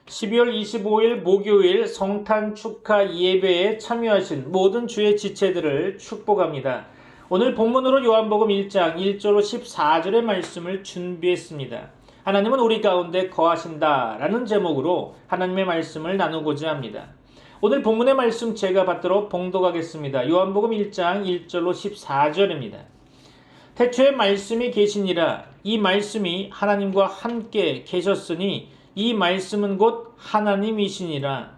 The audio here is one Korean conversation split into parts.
12월 25일 목요일 성탄 축하 예배에 참여하신 모든 주의 지체들을 축복합니다. 오늘 본문으로 요한복음 1장 1절로 14절의 말씀을 준비했습니다. 하나님은 우리 가운데 거하신다 라는 제목으로 하나님의 말씀을 나누고자 합니다. 오늘 본문의 말씀 제가 받도록 봉독하겠습니다. 요한복음 1장 1절로 14절입니다. 태초에 말씀이 계시니라. 이 말씀이 하나님과 함께 계셨으니 이 말씀은 곧 하나님이시니라.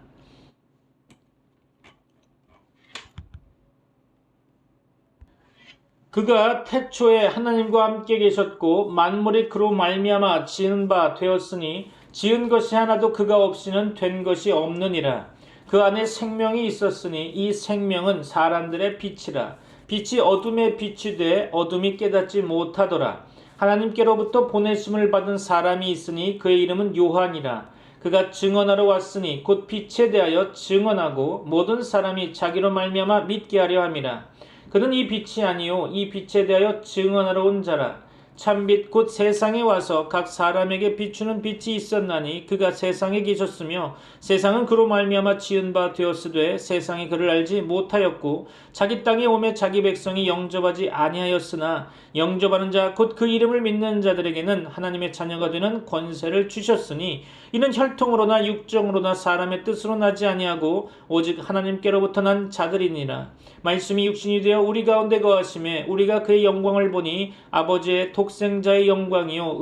그가 태초에 하나님과 함께 계셨고 만물이 그로 말미암아 지은 바 되었으니 지은 것이 하나도 그가 없이는 된 것이 없느니라. 그 안에 생명이 있었으니 이 생명은 사람들의 빛이라. 빛이 어둠에 빛이 돼 어둠이 깨닫지 못하더라. 하나님께로부터 보내심을 받은 사람이 있으니 그의 이름은 요한이라. 그가 증언하러 왔으니 곧 빛에 대하여 증언하고 모든 사람이 자기로 말미암아 믿게 하려 함이라. 그는 이 빛이 아니요 이 빛에 대하여 증언하러 온 자라. 참빛 곧 세상에 와서 각 사람에게 비추는 빛이 있었나니 그가 세상에 계셨으며 세상은 그로 말미암아 지은 바 되었으되 세상이 그를 알지 못하였고 자기 땅에 오매 자기 백성이 영접하지 아니하였으나 영접하는 자 곧 그 이름을 믿는 자들에게는 하나님의 자녀가 되는 권세를 주셨으니 이는 혈통으로나 육정으로나 사람의 뜻으로 나지 아니하고 오직 하나님께로부터 난 자들이니라. 말씀이 육신이 되어 우리 가운데 거하심에 우리가 그의 영광을 보니 아버지의 독생자의 영광이요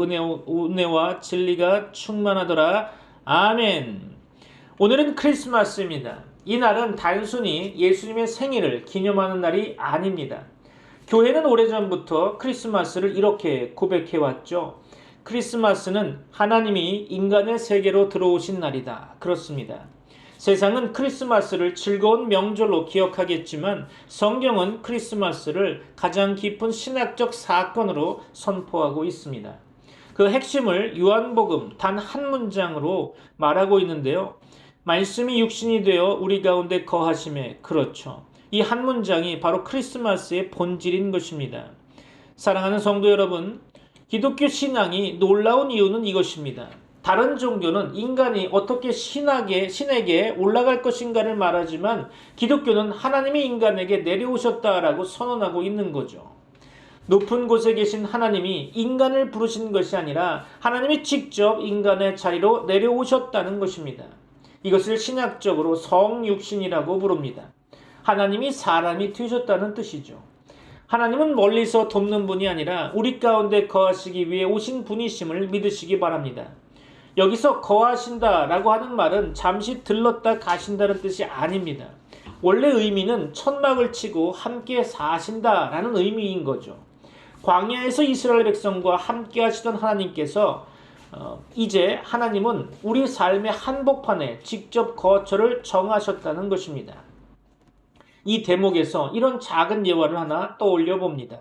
은혜와 진리가 충만하더라. 아멘. 오늘은 크리스마스입니다. 이 날은 단순히 예수님의 생일을 기념하는 날이 아닙니다. 교회는 오래전부터 크리스마스를 이렇게 고백해왔죠. 크리스마스는 하나님이 인간의 세계로 들어오신 날이다. 그렇습니다. 세상은 크리스마스를 즐거운 명절로 기억하겠지만 성경은 크리스마스를 가장 깊은 신학적 사건으로 선포하고 있습니다. 그 핵심을 요한복음 단 한 문장으로 말하고 있는데요. 말씀이 육신이 되어 우리 가운데 거하심에, 그렇죠. 이 한 문장이 바로 크리스마스의 본질인 것입니다. 사랑하는 성도 여러분, 기독교 신앙이 놀라운 이유는 이것입니다. 다른 종교는 인간이 어떻게 신에게 올라갈 것인가를 말하지만 기독교는 하나님이 인간에게 내려오셨다라고 선언하고 있는 거죠. 높은 곳에 계신 하나님이 인간을 부르신 것이 아니라 하나님이 직접 인간의 자리로 내려오셨다는 것입니다. 이것을 신학적으로 성육신이라고 부릅니다. 하나님이 사람이 되셨다는 뜻이죠. 하나님은 멀리서 돕는 분이 아니라 우리 가운데 거하시기 위해 오신 분이심을 믿으시기 바랍니다. 여기서 거하신다라고 하는 말은 잠시 들렀다 가신다는 뜻이 아닙니다. 원래 의미는 천막을 치고 함께 사신다라는 의미인 거죠. 광야에서 이스라엘 백성과 함께 하시던 하나님께서 이제 하나님은 우리 삶의 한복판에 직접 거처를 정하셨다는 것입니다. 이 대목에서 이런 작은 예화를 하나 떠올려 봅니다.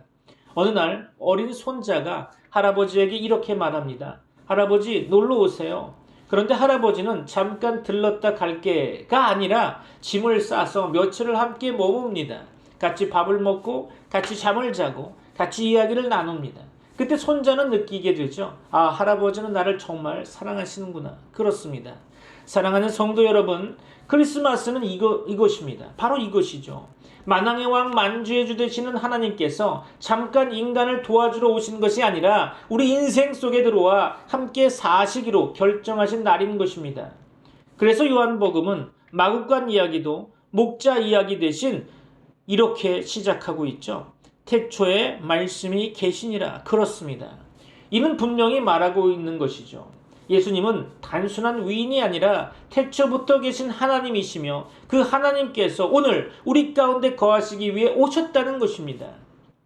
어느 날 어린 손자가 할아버지에게 이렇게 말합니다. 할아버지, 놀러 오세요. 그런데 할아버지는 잠깐 들렀다 갈게가 아니라 짐을 싸서 며칠을 함께 머뭅니다. 같이 밥을 먹고 같이 잠을 자고 같이 이야기를 나눕니다. 그때 손자는 느끼게 되죠. 아, 할아버지는 나를 정말 사랑하시는구나. 그렇습니다. 사랑하는 성도 여러분, 크리스마스는 이것입니다. 바로 이것이죠. 만왕의 왕 만주의 주 되시는 하나님께서 잠깐 인간을 도와주러 오신 것이 아니라 우리 인생 속에 들어와 함께 사시기로 결정하신 날인 것입니다. 그래서 요한복음은 마국간 이야기도 목자 이야기 대신 이렇게 시작하고 있죠. 태초에 말씀이 계시니라. 그렇습니다. 이는 분명히 말하고 있는 것이죠. 예수님은 단순한 위인이 아니라 태초부터 계신 하나님이시며 그 하나님께서 오늘 우리 가운데 거하시기 위해 오셨다는 것입니다.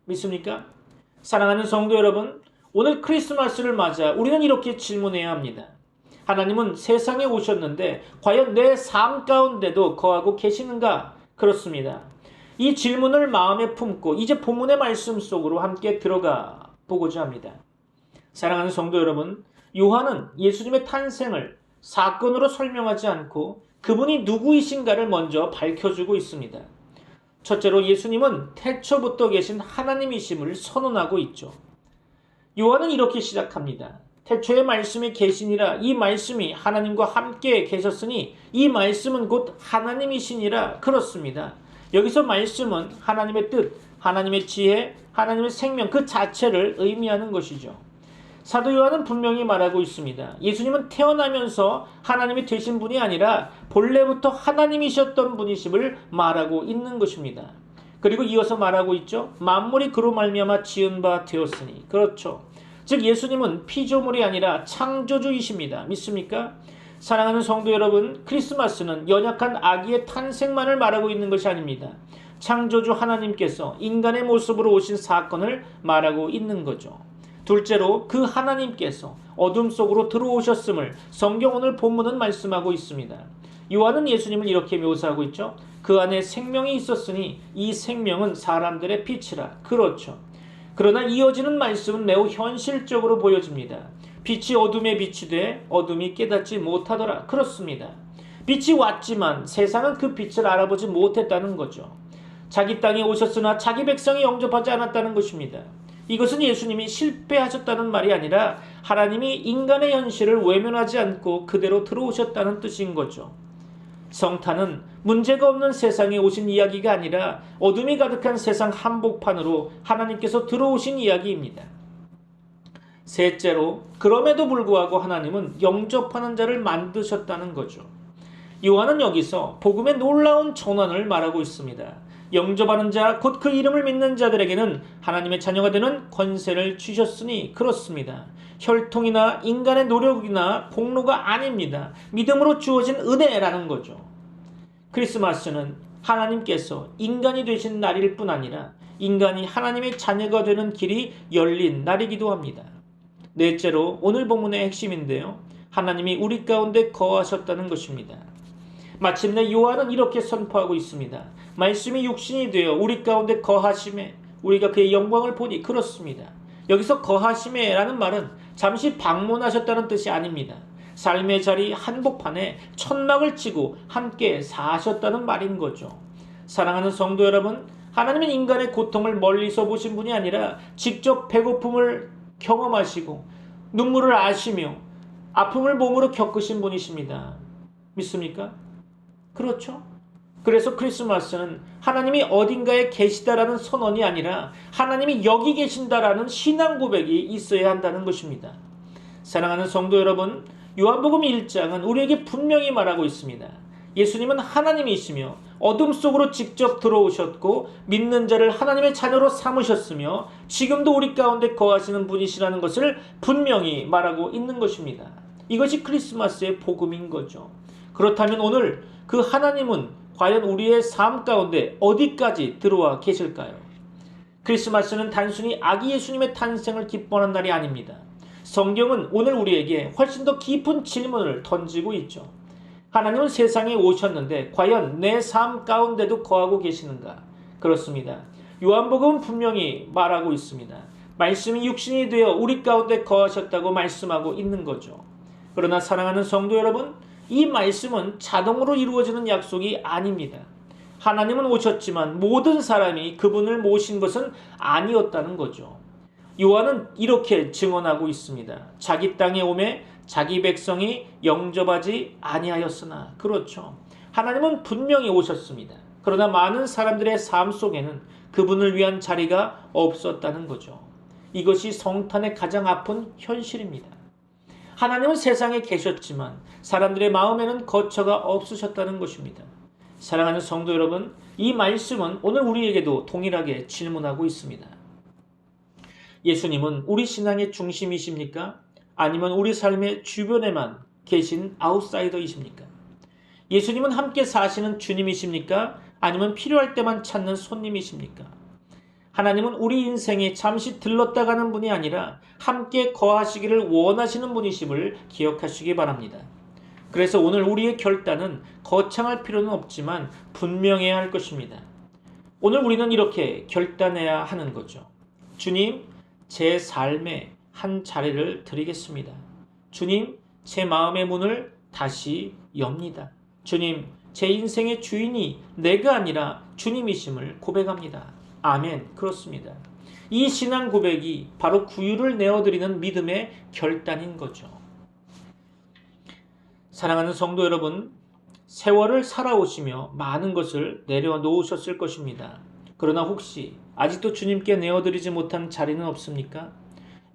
믿습니까? 사랑하는 성도 여러분, 오늘 크리스마스를 맞아 우리는 이렇게 질문해야 합니다. 하나님은 세상에 오셨는데 과연 내 삶 가운데도 거하고 계시는가? 그렇습니다. 이 질문을 마음에 품고 이제 본문의 말씀 속으로 함께 들어가 보고자 합니다. 사랑하는 성도 여러분, 요한은 예수님의 탄생을 사건으로 설명하지 않고 그분이 누구이신가를 먼저 밝혀주고 있습니다. 첫째로 예수님은 태초부터 계신 하나님이심을 선언하고 있죠. 요한은 이렇게 시작합니다. 태초에 말씀이 계시니라. 이 말씀이 하나님과 함께 계셨으니 이 말씀은 곧 하나님이시니라. 그렇습니다. 여기서 말씀은 하나님의 뜻, 하나님의 지혜, 하나님의 생명 그 자체를 의미하는 것이죠. 사도 요한은 분명히 말하고 있습니다. 예수님은 태어나면서 하나님이 되신 분이 아니라 본래부터 하나님이셨던 분이심을 말하고 있는 것입니다. 그리고 이어서 말하고 있죠. 만물이 그로 말미암아 지은 바 되었으니. 그렇죠. 즉 예수님은 피조물이 아니라 창조주이십니다. 믿습니까? 사랑하는 성도 여러분, 크리스마스는 연약한 아기의 탄생만을 말하고 있는 것이 아닙니다. 창조주 하나님께서 인간의 모습으로 오신 사건을 말하고 있는 거죠. 둘째로 그 하나님께서 어둠 속으로 들어오셨음을 성경 오늘 본문은 말씀하고 있습니다. 요한은 예수님을 이렇게 묘사하고 있죠. 그 안에 생명이 있었으니 이 생명은 사람들의 빛이라. 그렇죠. 그러나 이어지는 말씀은 매우 현실적으로 보여집니다. 빛이 어둠에 빛이 돼 어둠이 깨닫지 못하더라. 그렇습니다. 빛이 왔지만 세상은 그 빛을 알아보지 못했다는 거죠. 자기 땅에 오셨으나 자기 백성이 영접하지 않았다는 것입니다. 이것은 예수님이 실패하셨다는 말이 아니라 하나님이 인간의 현실을 외면하지 않고 그대로 들어오셨다는 뜻인 거죠. 성탄은 문제가 없는 세상에 오신 이야기가 아니라 어둠이 가득한 세상 한복판으로 하나님께서 들어오신 이야기입니다. 셋째로 그럼에도 불구하고 하나님은 영접하는 자를 만드셨다는 거죠. 요한은 여기서 복음의 놀라운 전환을 말하고 있습니다. 영접하는 자, 곧 그 이름을 믿는 자들에게는 하나님의 자녀가 되는 권세를 주셨으니. 그렇습니다. 혈통이나 인간의 노력이나 공로가 아닙니다. 믿음으로 주어진 은혜라는 거죠. 크리스마스는 하나님께서 인간이 되신 날일 뿐 아니라 인간이 하나님의 자녀가 되는 길이 열린 날이기도 합니다. 넷째로 오늘 본문의 핵심인데요. 하나님이 우리 가운데 거하셨다는 것입니다. 마침내 요한은 이렇게 선포하고 있습니다. 말씀이 육신이 되어 우리 가운데 거하심에 우리가 그의 영광을 보니. 그렇습니다. 여기서 거하심에 라는 말은 잠시 방문하셨다는 뜻이 아닙니다. 삶의 자리 한복판에 천막을 치고 함께 사셨다는 말인 거죠. 사랑하는 성도 여러분, 하나님은 인간의 고통을 멀리서 보신 분이 아니라 직접 배고픔을 경험하시고 눈물을 아시며 아픔을 몸으로 겪으신 분이십니다. 믿습니까? 그렇죠? 그래서 크리스마스는 하나님이 어딘가에 계시다라는 선언이 아니라 하나님이 여기 계신다라는 신앙 고백이 있어야 한다는 것입니다. 사랑하는 성도 여러분, 요한복음 1장은 우리에게 분명히 말하고 있습니다. 예수님은 하나님이시며 어둠 속으로 직접 들어오셨고 믿는 자를 하나님의 자녀로 삼으셨으며 지금도 우리 가운데 거하시는 분이시라는 것을 분명히 말하고 있는 것입니다. 이것이 크리스마스의 복음인 거죠. 그렇다면 오늘 그 하나님은 과연 우리의 삶 가운데 어디까지 들어와 계실까요? 크리스마스는 단순히 아기 예수님의 탄생을 기뻐하는 날이 아닙니다. 성경은 오늘 우리에게 훨씬 더 깊은 질문을 던지고 있죠. 하나님은 세상에 오셨는데 과연 내 삶 가운데도 거하고 계시는가? 그렇습니다. 요한복음은 분명히 말하고 있습니다. 말씀이 육신이 되어 우리 가운데 거하셨다고 말씀하고 있는 거죠. 그러나 사랑하는 성도 여러분, 이 말씀은 자동으로 이루어지는 약속이 아닙니다. 하나님은 오셨지만 모든 사람이 그분을 모신 것은 아니었다는 거죠. 요한은 이렇게 증언하고 있습니다. 자기 땅에 오매 자기 백성이 영접하지 아니하였으나. 그렇죠. 하나님은 분명히 오셨습니다. 그러나 많은 사람들의 삶 속에는 그분을 위한 자리가 없었다는 거죠. 이것이 성탄의 가장 아픈 현실입니다. 하나님은 세상에 계셨지만 사람들의 마음에는 거처가 없으셨다는 것입니다. 사랑하는 성도 여러분, 이 말씀은 오늘 우리에게도 동일하게 질문하고 있습니다. 예수님은 우리 신앙의 중심이십니까? 아니면 우리 삶의 주변에만 계신 아웃사이더이십니까? 예수님은 함께 사시는 주님이십니까? 아니면 필요할 때만 찾는 손님이십니까? 하나님은 우리 인생에 잠시 들렀다 가는 분이 아니라 함께 거하시기를 원하시는 분이심을 기억하시기 바랍니다. 그래서 오늘 우리의 결단은 거창할 필요는 없지만 분명해야 할 것입니다. 오늘 우리는 이렇게 결단해야 하는 거죠. 주님, 제 삶에 한 자리를 드리겠습니다. 주님, 제 마음의 문을 다시 엽니다. 주님, 제 인생의 주인이 내가 아니라 주님이심을 고백합니다. 아멘. 그렇습니다. 이 신앙 고백이 바로 구유를 내어드리는 믿음의 결단인 거죠. 사랑하는 성도 여러분, 세월을 살아오시며 많은 것을 내려놓으셨을 것입니다. 그러나 혹시 아직도 주님께 내어드리지 못한 자리는 없습니까?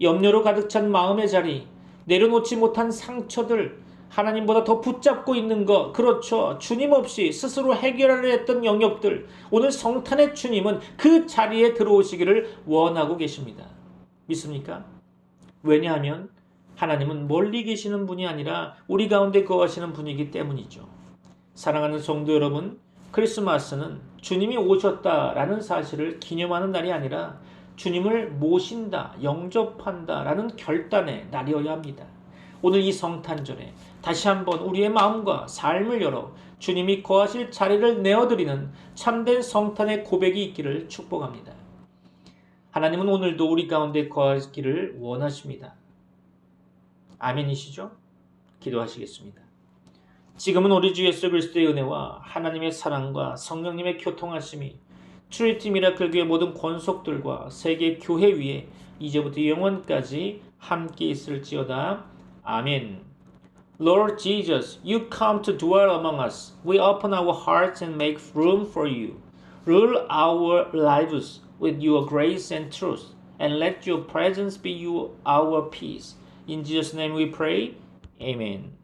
염려로 가득 찬 마음의 자리, 내려놓지 못한 상처들, 하나님보다 더 붙잡고 있는 것, 그렇죠. 주님 없이 스스로 해결하려 했던 영역들, 오늘 성탄의 주님은 그 자리에 들어오시기를 원하고 계십니다. 믿습니까? 왜냐하면 하나님은 멀리 계시는 분이 아니라 우리 가운데 거하시는 분이기 때문이죠. 사랑하는 성도 여러분, 크리스마스는 주님이 오셨다라는 사실을 기념하는 날이 아니라 주님을 모신다, 영접한다라는 결단의 날이어야 합니다. 오늘 이 성탄절에 다시 한번 우리의 마음과 삶을 열어 주님이 거하실 자리를 내어드리는 참된 성탄의 고백이 있기를 축복합니다. 하나님은 오늘도 우리 가운데 거하기를 원하십니다. 아멘이시죠? 기도하시겠습니다. 지금은 우리 주 예수 그리스도의 은혜와 하나님의 사랑과 성령님의 교통하심이 트리니티 미라클 교회 모든 권속들과 세계 교회 위에 이제부터 영원까지 함께 있을지어다. 아멘. Lord Jesus, you come to dwell among us. We open our hearts and make room for you. Rule our lives with your grace and truth, and let your presence be our peace. In Jesus' name we pray. Amen.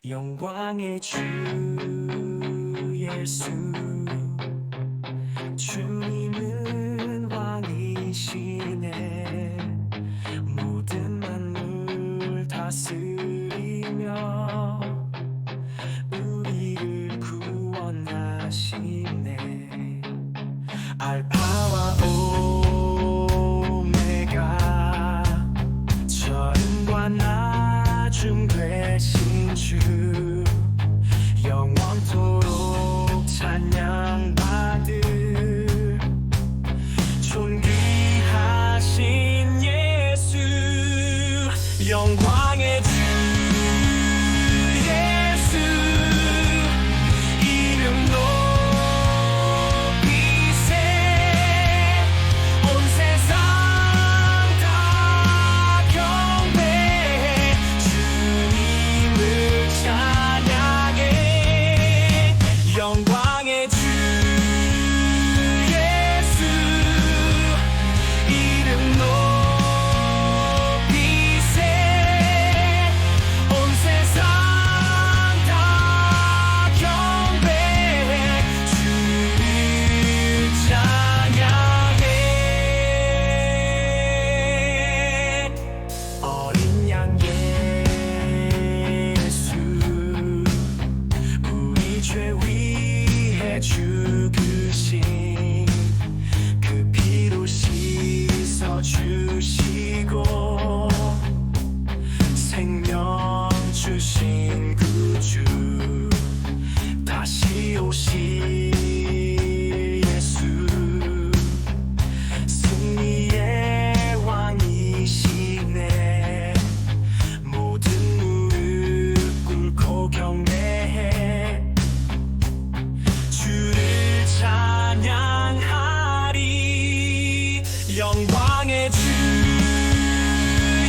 영광의 주 예수, 주님은 왕이시네. 모든 만물 다스리며 우리를 구원하시네. 알파와 오메가, 처음과 나중 되신 주, 영원토록 찬양받을 존귀하신 예수. 영광의 주 예수, 이름 높이세. 온 세상 다 경배해 주님을 찬양해. 영광의 주 예수, 이름 높이세. 온 세상 다 경배해 주를 찬양해. 어린 양 예수, 우리 죄 위해 죽으신 그 피로 씻어 주시고 생명 주신 구주, 다시 오실 예수, 승리의 왕이시네. 모든 무릎 꿇고 경배해 주를 찬양하리. 영광의 주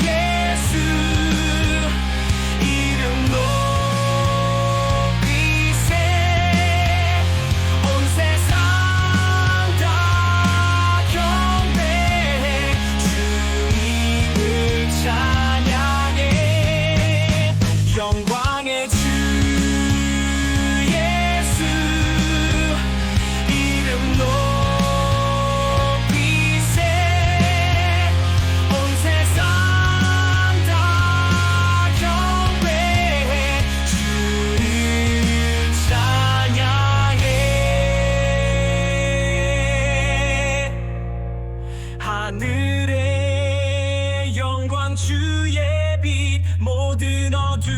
예수, 이름 높이세. 온 세상 다 경배해 주님을 찬양해. 영광의 주 예수, 이름 높이세. 온 세상 다 경배해 주를 찬양해. 하늘의 영광 주의 빛, 모든 어둠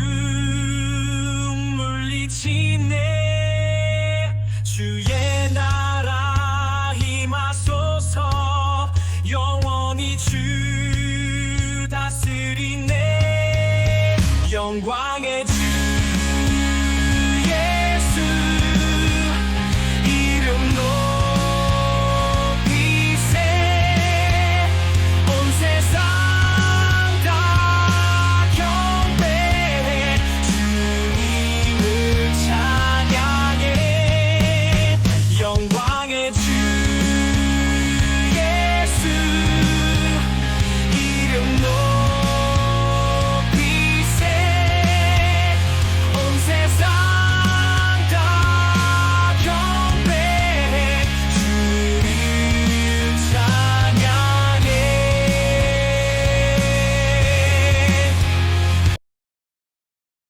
물리치네. 주의 나라 임하소서. 영원히 주 다스리네. 영광의 주